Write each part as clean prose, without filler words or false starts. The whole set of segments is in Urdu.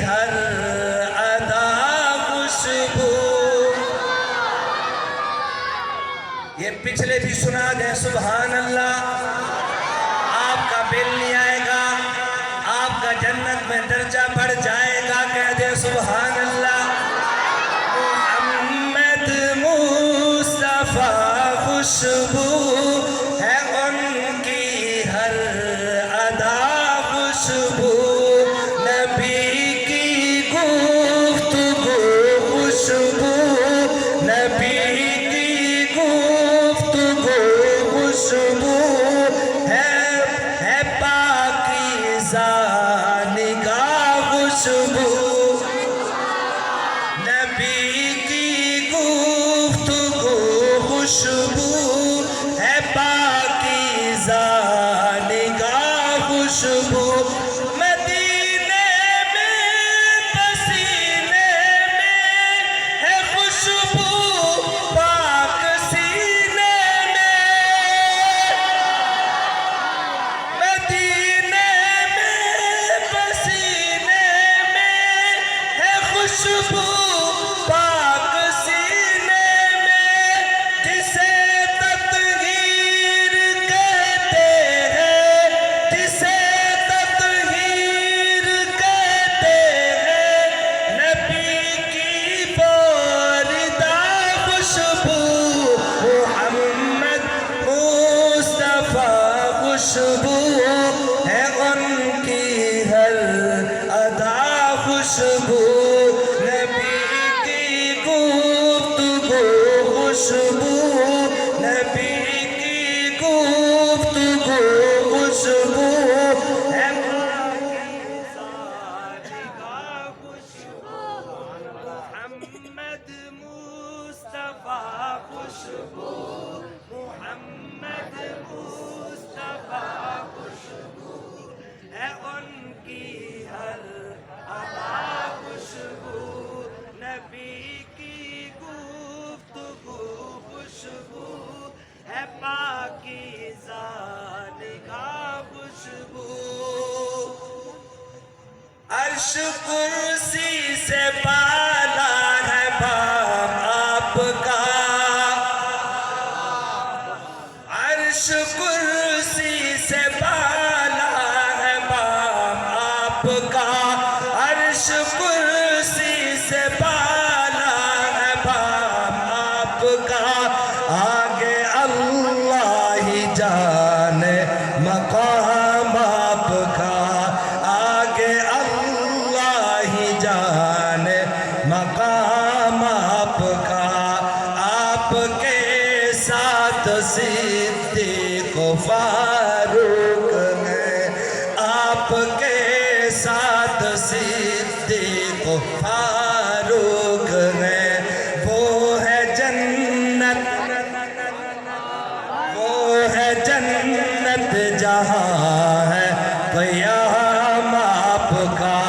ہر ادا خوشبو. یہ پچھلے بھی سنا دیں سبحان اللہ. آپ کا بل نہیں آئے گا, آپ کا جنت میں درجہ بڑھ جائے گا. کہہ دیں سبحان اللہ. محمد مصطفیٰ خوشبو ہے ان کی ہر ادا خوشبو. نبی کی گفتگو خوشبو, نبی کی گفتگو خوشبو ہے پاکیزہ نگاہ خوشبو. نبی کی گفتگو خوشبو ہے پاکیزہ نگاہ خوشبو. مدینے میں پسینے میں ہے خوشبو پاک سینے میں. مدینے میں پسینے میں ہے خوشبو پاک سینے میں. جسے تطہیر کہتے ہیں, جسے تطہیر کہتے ہیں, نبی کی باردہ خوشبو. محمد مصطفیٰ خوشبو ہے ان کی ہر ادا خوشبو. نبی کی گفتگو خوشبو, نبی کی گفتگو خوشبو ہے پاکیزہ نگاہ خوشبو. محمد مصطفیٰ خوشبو, محمد مصطفیٰ خوشبو ہے ان کی ہر ادا خوشبو. نبی کی گفتگو خوشبو ہے پاکیزہ نگاہ خوشبو. عرش کرسی سے بالا ہے بام آپ کا, عرش کرسی سے بالا ہے بام آپ کا. عرش کرسی سے بالا ہے بام آپ کا. آگے اللہ ہی جانے مقام آپ کا, آگے اللہ ہی جانے مقام آپ کا. آپ کے ساتھ صدیق و فاروق ہیں, آپ کے ساتھ صدیق و فاروق ہیں. وہ ہے جنت, وہ ہے جنت جہاں ہے قیام آپ کا.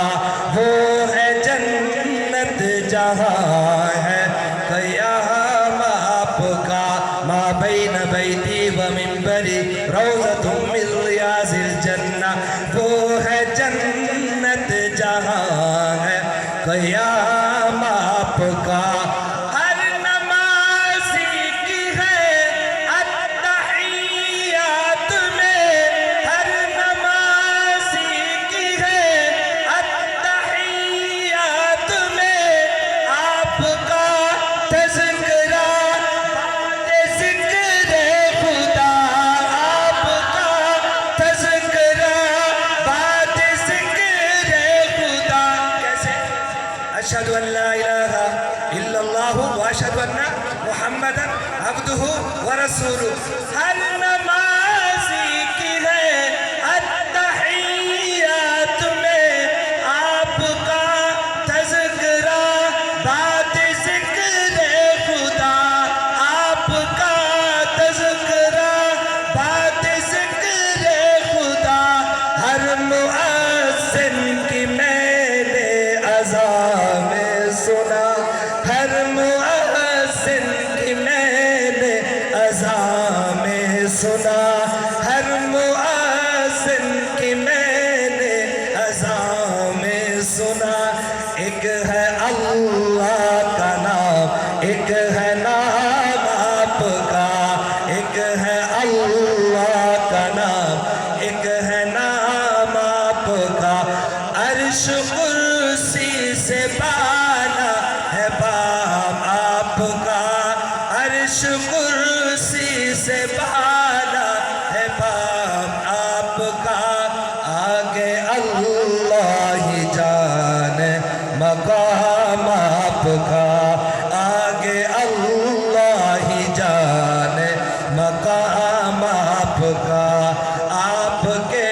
وہ ہے جنت جہاں ہے قیام آپ کا. ما بین بیتی و منبری روضۃ من ریاض الجنہ. وہ ہے جنت جہاں ہے قیام آپ کا. ہر نمازی کی ہے التحیات میں, ہر نمازی کی ہے التحیات میں. آپ کا تذکرہ بات ذکر خدا, آپ کا تذکرہ بات ذکر خدا. کیسے؟ اشہد ان لا الہ الا اللہ واشہد ان محمدًا عبدہ ورسولہ. ہر نمازی کی ہے التحیات میں آپ کا تذکرہ بات ذکر خدا. آپ کا تذکرہ بات ذکر خدا. ہر مؤذن کی میں نے اذان میں سنا, ہر مؤذن کی میں نے اذان میں سنا, ہر مؤذن کی میں نے اذان میں سنا. اللہ کا نام، ایک ہے نام آپ کا، ایک ہے اللہ کا نام، ایک ہے نام آپ کا، عرش کرسی سے بالا ہے باب آپ کا، عرش کرسی سے بالا ہے باب آپ کا، آگے اللہ ہی جانے مقام آپ کا، آگے اللہ ہی جانے مقام آپ کا، آپ کے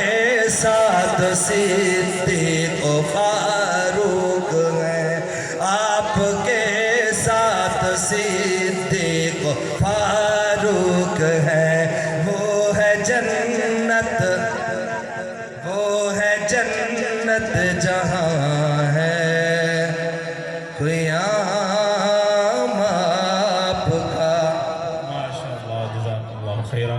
ساتھ صدیق و فاروق ہیں، آپ کے ساتھ صدیق و فاروق ہیں، وہ ہے جنت، وہ ہے جنت جہاں ہے قیام آپ کا۔ ما شاء اللہ، جزاک اللہ خیرہ۔